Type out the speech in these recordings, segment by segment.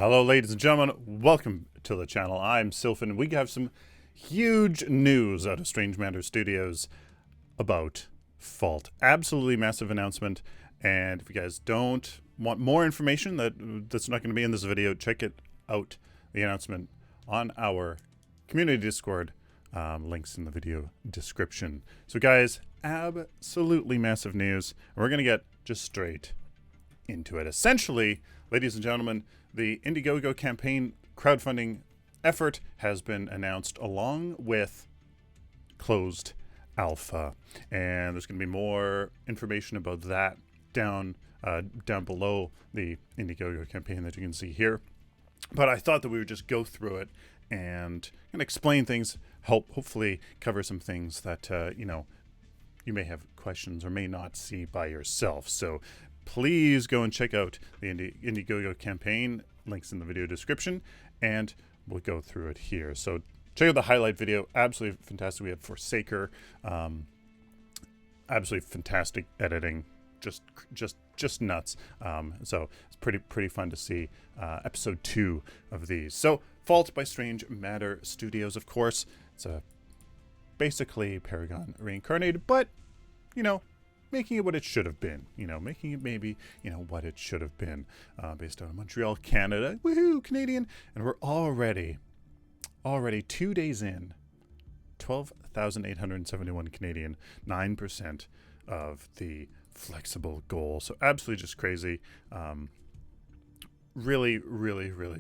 Hello, ladies and gentlemen. Welcome to the channel. I'm Sylphin. We have some huge news out of Strange Matter Studios about Fault. Absolutely massive announcement. And if you guys don't want more information that's not going to be in this video, check it out, the announcement on our community Discord. Links in the video description. So guys, absolutely massive news. And we're going to get just straight into it. Essentially, ladies and gentlemen, the Indiegogo campaign crowdfunding effort has been announced along with closed alpha, and there's going to be more information about that down below the Indiegogo campaign that you can see here. But I thought that we would just go through it and explain things, hopefully cover some things that you may have questions or may not see by yourself. So please go and check out the Indiegogo campaign, links in the video description, and we'll go through it here. So check out the highlight video, absolutely fantastic. We have Forsaker, absolutely fantastic editing, just nuts. So it's pretty fun to see episode 2 of these. So Fault by Strange Matter Studios, of course. It's basically Paragon reincarnated, but making it what it should have been, making it maybe, what it should have been, based out of Montreal, Canada. Woohoo, Canadian. And we're already 2 days in, 12,871 Canadian, 9% of the flexible goal. So absolutely just crazy. Really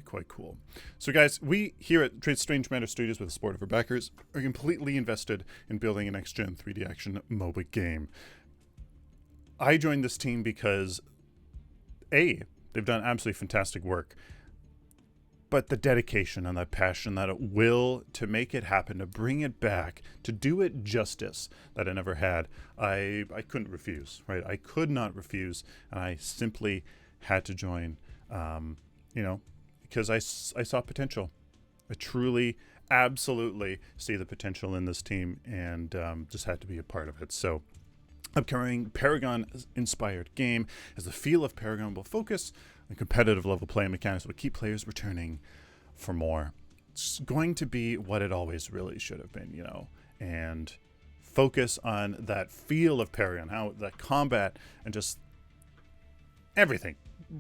quite cool. So guys, we here at Strange Matter Studios, with the support of our backers, are completely invested in building a next-gen 3D action MOBA game. I joined this team because they've done absolutely fantastic work, but the dedication and that passion, that will to make it happen, to bring it back, to do it justice that I never had, I couldn't refuse, right? I could not refuse, and I simply had to join, because I saw potential. I truly, absolutely see the potential in this team, and just had to be a part of it. So upcoming Paragon-inspired game, as the feel of Paragon will focus on competitive level play mechanics, will keep players returning for more. It's going to be what it always really should have been, and focus on that feel of Paragon, how that combat and just everything,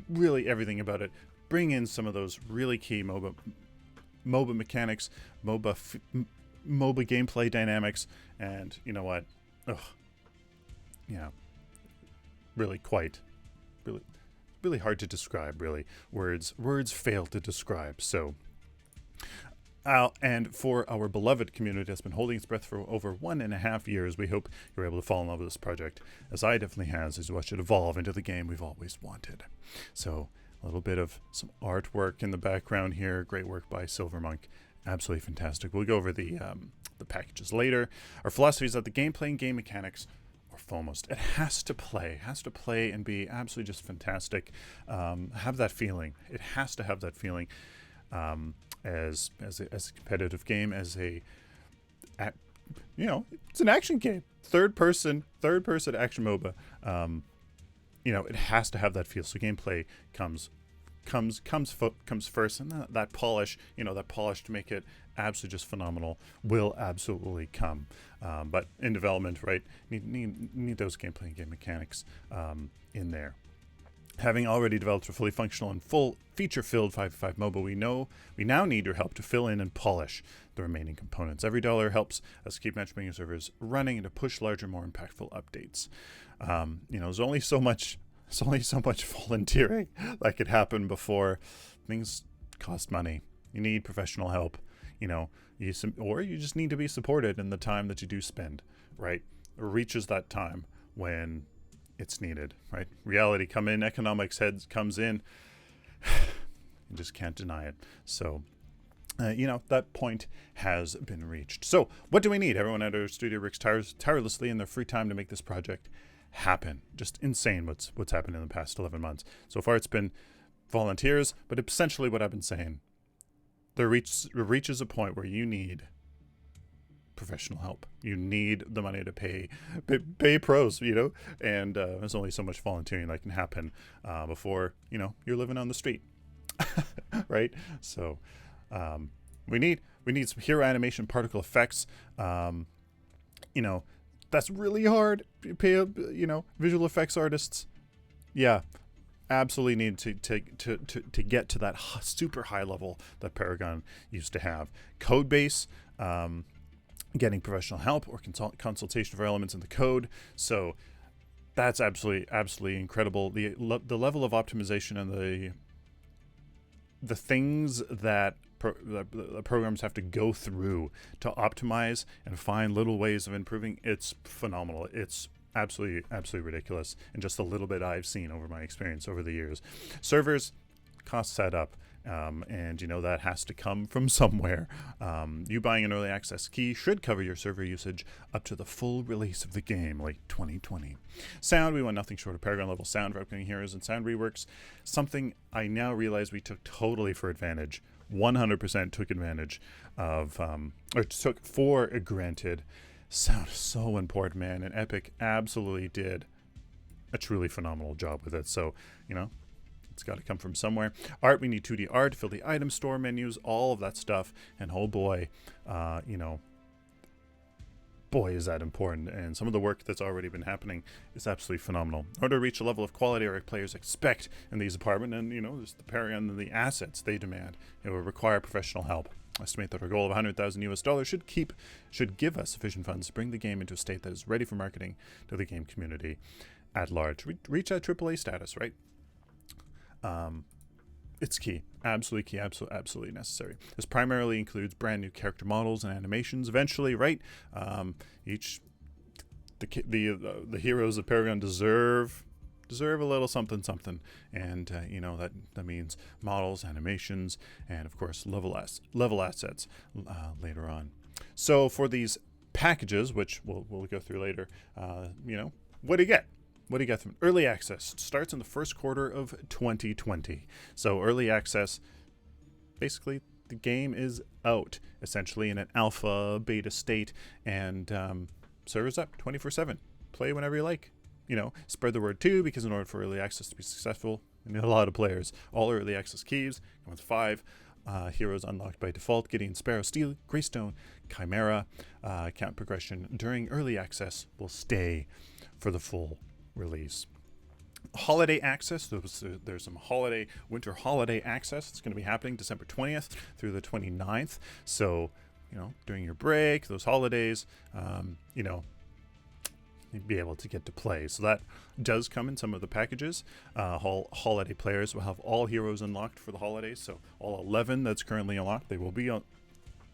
really everything about it. Bring in some of those really key MOBA mechanics, MOBA gameplay dynamics, and you know what? Really hard to describe, really. Words fail to describe. So, and for our beloved community that's been holding its breath for over 1.5 years, we hope you're able to fall in love with this project, as I definitely has, as you watch it evolve into the game we've always wanted. So, a little bit of some artwork in the background here. Great work by Silvermonk. Absolutely fantastic. We'll go over the packages later. Our philosophy is that the gameplay and game mechanics, foremost, it has to play and be absolutely just fantastic. Have that feeling. It has to have that feeling, as a competitive game, it's an action game, third person action MOBA. It has to have that feel. So gameplay comes first, and that polish, that polish to make it absolutely just phenomenal will absolutely come. But in development, right, need those gameplay and game mechanics in there. Having already developed a fully functional and full feature-filled 5v5 MOBA, we now need your help to fill in and polish the remaining components. Every dollar helps us keep matchmaking servers running and to push larger, more impactful updates. There's only so much volunteering that could happen before things cost money. You need professional help, or you just need to be supported in the time that you do spend, right? It reaches that time when it's needed, right? Reality economics comes in. You just can't deny it. So, that point has been reached. So what do we need? Everyone at our studio works tirelessly in their free time to make this project happen. Just insane what's happened in the past 11 months. So far it's been volunteers, but essentially what I've been saying, there reaches a point where you need professional help. You need the money to pay pros, and there's only so much volunteering that can happen before you're living on the street. right? So we need some hero animation particle effects. You know, that's really hard. Pay, visual effects artists. Yeah, absolutely need to get to that super high level that Paragon used to have. Code base, getting professional help or consultation for elements in the code. So that's absolutely incredible. The level of optimization and the things that the programs have to go through to optimize and find little ways of improving, it's phenomenal. It's absolutely ridiculous, and just a little bit I've seen over my experience over the years. Servers, cost setup, and that has to come from somewhere. You buying an early access key should cover your server usage up to the full release of the game, late 2020. Sound, we want nothing short of Paragon level sound for upcoming heroes and sound reworks. Something I now realize we took totally for advantage. 100% took advantage of, or took for granted. Sound is so important, man, and Epic absolutely did a truly phenomenal job with it. So, it's got to come from somewhere. Art, we need 2D art, fill the item store menus, all of that stuff. And oh boy, boy, is that important. And some of the work that's already been happening is absolutely phenomenal. In order to reach a level of quality our players expect in these departments, and, there's the Paragon and the assets they demand, it will require professional help. Estimate that our goal of $100,000 should give us sufficient funds to bring the game into a state that is ready for marketing to the game community at large. Reach that AAA status, right? It's key, absolutely key, absolutely necessary. This primarily includes brand new character models and animations. Eventually, right? The heroes of Paragon deserve a little something, and that means models, animations, and of course level assets later on. So for these packages, which we'll go through later, what do you get? What do you get from early access? Starts in the first quarter of 2020. So early access, basically the game is out, essentially in an alpha beta state, and servers up 24/7. Play whenever you like. Spread the word too, because in order for early access to be successful, you need a lot of players. All early access keys come with 5 heroes unlocked by default: Gideon, Sparrow, Steel, Greystone, Chimera. Count progression during early access will stay for the full release. Holiday access, there's some winter holiday access. It's going to be happening December 20th through the 29th. So, during your break, those holidays, you'd be able to get to play. So that does come in some of the packages. Holiday players will have all heroes unlocked for the holidays. So all 11 that's currently unlocked, they will be on.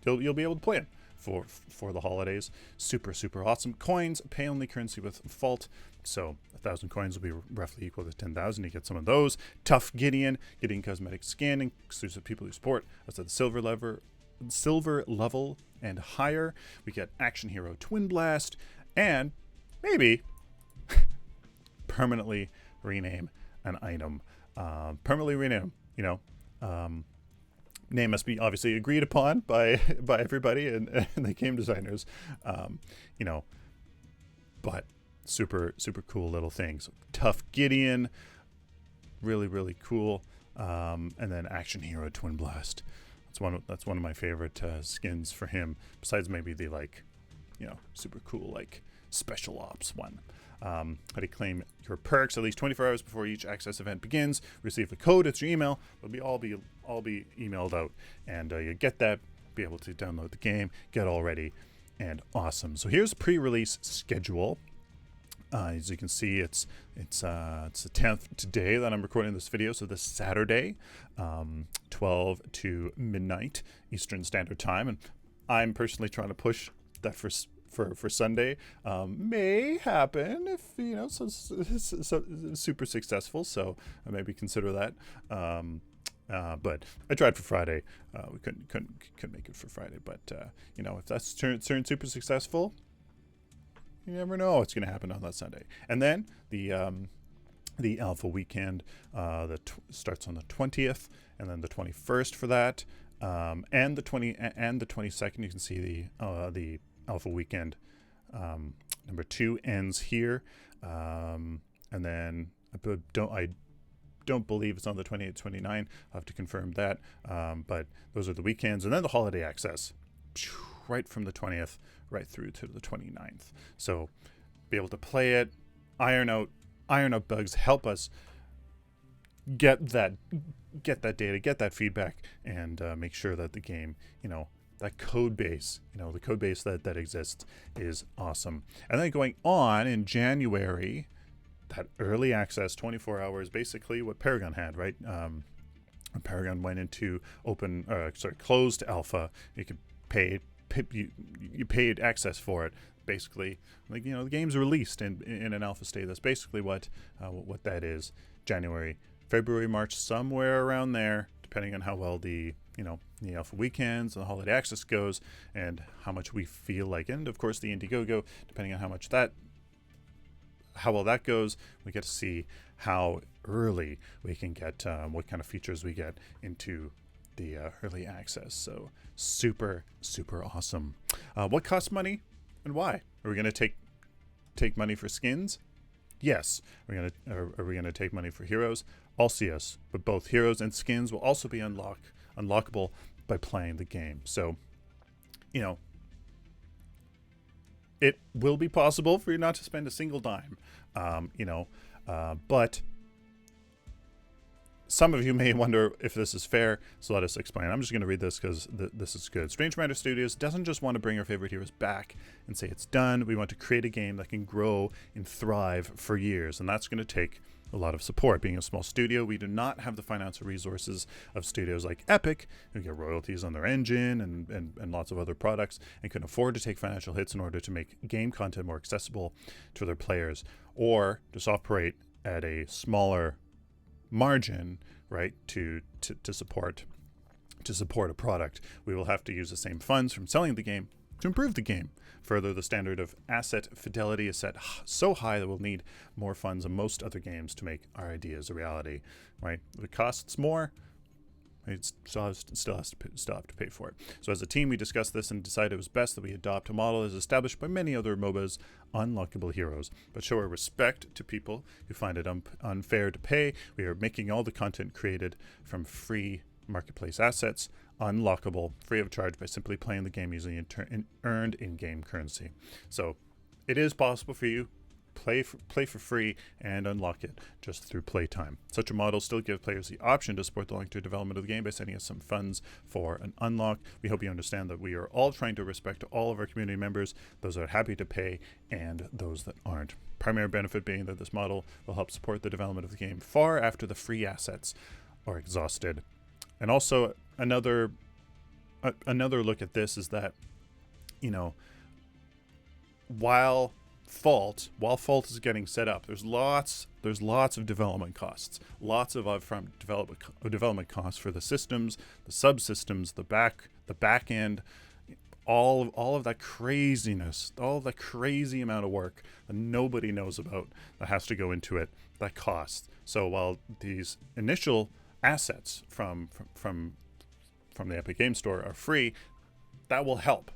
You'll be able to play them for the holidays. Super awesome. Coins, pay only currency with Vault. So 1,000 coins will be roughly equal to 10,000. You get some of those. Tough Gideon cosmetic skin, exclusive people who support us at the silver level and higher. We get Action Hero Twin Blast, and maybe permanently rename an item. Permanently rename, name must be obviously agreed upon by everybody and the game designers, but super cool little things. Tough Gideon, really cool, and then Action Hero Twin Blast. That's one of my favorite skins for him. Besides maybe the super cool special ops one. How to claim your perks at least 24 hours before each access event begins. Receive a code. It's your email. It'll all be emailed out, and you get that. Be able to download the game, get all ready, and awesome. So here's pre-release schedule. As you can see, it's the 10th today that I'm recording this video. So this Saturday, 12 to midnight Eastern Standard Time, and I'm personally trying to push that for Sunday. May happen if so super successful. So I maybe consider that. But I tried for Friday. We couldn't make it for Friday. But if that's turned super successful, you never know what's going to happen on that Sunday. And then the alpha weekend starts on the 20th, and then the 21st for that, and the 22nd. You can see the alpha weekend number 2 ends here, and then I don't believe it's on the 28th, 29th. I'll have to confirm that. But those are the weekends. And then the holiday access, right from the 20th right through to the 29th. So be able to play it, iron out bugs, help us get that data, get that feedback, and make sure that the game, that code base, the code base that exists is awesome. And then going on in January, that early access, 24 hours, basically what Paragon had, right? Paragon went into closed alpha. You could pay, you paid access for it. Basically, like, the game's released in an alpha state. That's basically what that is. January, February, March, somewhere around there, depending on how well the alpha weekends and the holiday access goes, and how much we feel like, and of course the Indiegogo, depending on how well that goes, we get to see how early we can get, what kind of features we get into the early access. So super, super awesome. What costs money and why? Are we going to take money for skins? Yes. Are we gonna take money for heroes? Also yes, but both heroes and skins will also be unlockable by playing the game. So, it will be possible for you not to spend a single dime. But some of you may wonder if this is fair, so let us explain. I'm just going to read this because this is good. Strange Matter Studios doesn't just want to bring our favorite heroes back and say it's done. We want to create a game that can grow and thrive for years, and that's going to take a lot of support. Being a small studio, we do not have the financial resources of studios like Epic, who get royalties on their engine and lots of other products, and can afford to take financial hits in order to make game content more accessible to their players, or just operate at a smaller margin, right, to support a product. We will have to use the same funds from selling the game to improve the game. Further, the standard of asset fidelity is set so high that we'll need more funds than most other games to make our ideas a reality, right? If it costs more, it still have to pay for it. So as a team, we discussed this and decided it was best that we adopt a model as established by many other MOBAs, unlockable heroes, but show our respect to people who find it unfair to pay. We are making all the content created from free marketplace assets unlockable, free of charge, by simply playing the game using earned in-game currency. So it is possible for you play for free and unlock it just through playtime. Such a model still gives players the option to support the long-term development of the game by sending us some funds for an unlock. We hope you understand that we are all trying to respect all of our community members, those that are happy to pay and those that aren't. Primary benefit being that this model will help support the development of the game far after the free assets are exhausted. And also another look at this is that, while Fault is getting set up, there's lots of development costs, lots of upfront development costs for the systems, the subsystems, the back end, all of that craziness, all of that crazy amount of work that nobody knows about that has to go into it, that costs. So while these initial assets from the Epic Game Store are free, that will help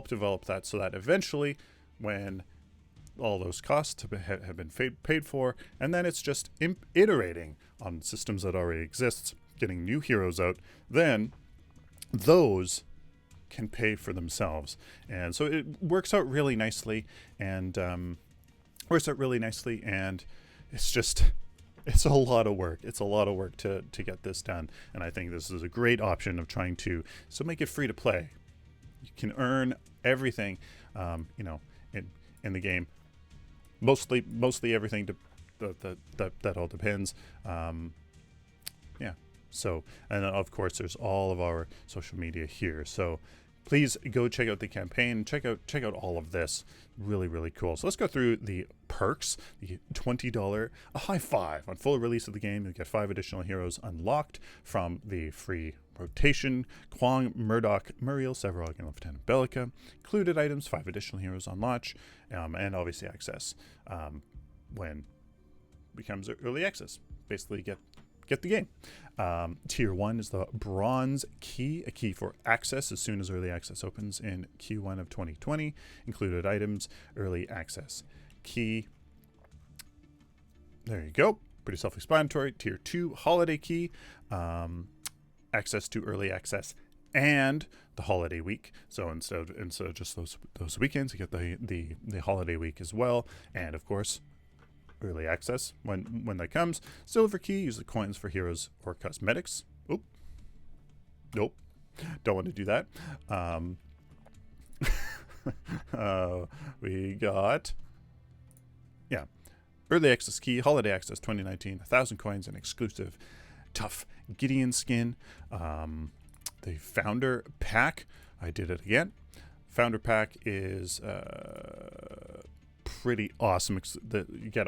develop that, so that eventually, when all those costs have been paid for, and then it's just iterating on systems that already exist, getting new heroes out, then those can pay for themselves. And so it works out really nicely, and it's a lot of work. It's a lot of work to get this done, and I think this is a great option of trying to make it free to play. You can earn everything, in the game. Mostly everything that all depends. So, and then of course there's all of our social media here. So please go check out the campaign. Check out all of this. Really, really cool. So let's go through the perks. The $20 a high five on full release of the game. You'll get 5 additional heroes unlocked from the free rotation: Kwong, Murdoch, Muriel, Sevarog, and Lieutenant Bellica. Included items: 5 additional heroes on launch, and obviously access when it becomes early access. Basically, get the game. Tier 1 is the Bronze Key, a key for access as soon as early access opens in Q1 of 2020. Included items: early access key. There you go. pretty self-explanatory. Tier 2 holiday key, access to early access and the holiday week. So instead of just those weekends, you get the holiday week as well, and of course early access when that comes. Silver key, use the coins for heroes or cosmetics. Oop. Nope, don't want to do that. We got, yeah, early access key, holiday access 2019, 1,000 coins, and exclusive tough Gideon skin. The founder pack, I did it again. Founder pack is pretty awesome. You get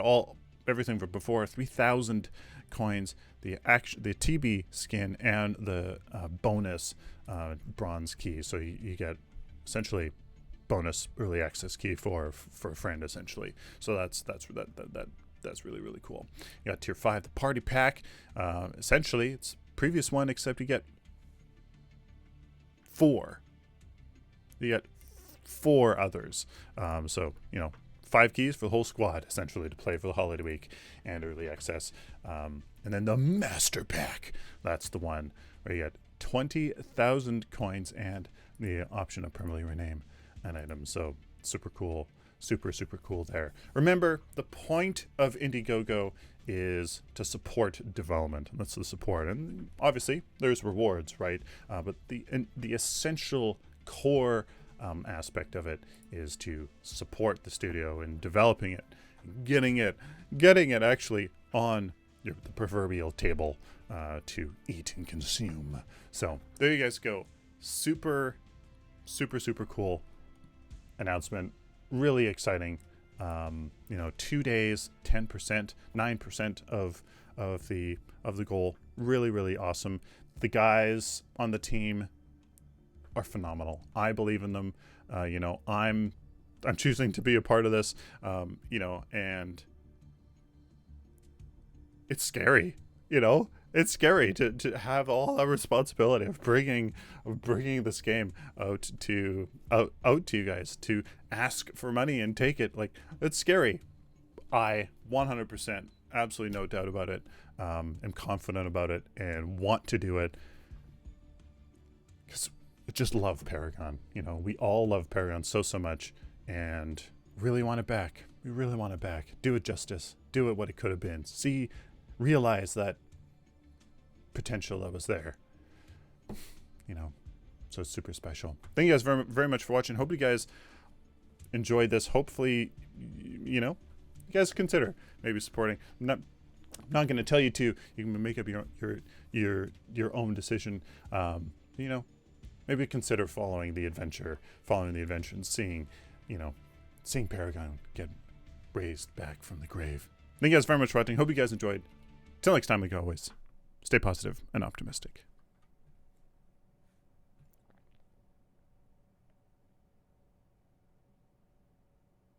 everything from before, 3,000 coins, the TB skin, and the bonus bronze key. So you get essentially bonus early access key for a friend, essentially. So that's really, really cool. You got tier 5, the party pack. Essentially, it's previous one, except you get 4. You get 4 others. So 5 keys for the whole squad, essentially, to play for the holiday week and early access. And then the master pack. That's the one where you get 20,000 coins and the option to permanently rename an item. So super cool. Super cool there. Remember, the point of Indiegogo is to support development. That's the support. And obviously, there's rewards, right? But the essential core aspect of it is to support the studio in developing it, getting it actually on the proverbial table to eat and consume. So there you guys go. Super cool announcement. Really exciting. 2 days, 10%, 9% of the goal. Really awesome. The guys on the team are phenomenal. I believe in them. I'm choosing to be a part of this. And it's scary. It's scary to have all the responsibility of bringing this game out to you guys, to ask for money and take it. Like, it's scary. I 100%, absolutely no doubt about it, am confident about it and want to do it because I just love Paragon. We all love Paragon so much and really want it back. We really want it back. Do it justice. Do it what it could have been. Realize that potential that was there. So it's super special. Thank you guys very, very much for watching. Hope you guys enjoyed this. Hopefully, you guys consider maybe supporting. I'm not going to tell you to. You can make up your own decision. Maybe consider following the adventure and seeing Paragon get raised back from the grave. Thank you guys very much for watching. Hope you guys enjoyed. Till next time, like always, stay positive and optimistic.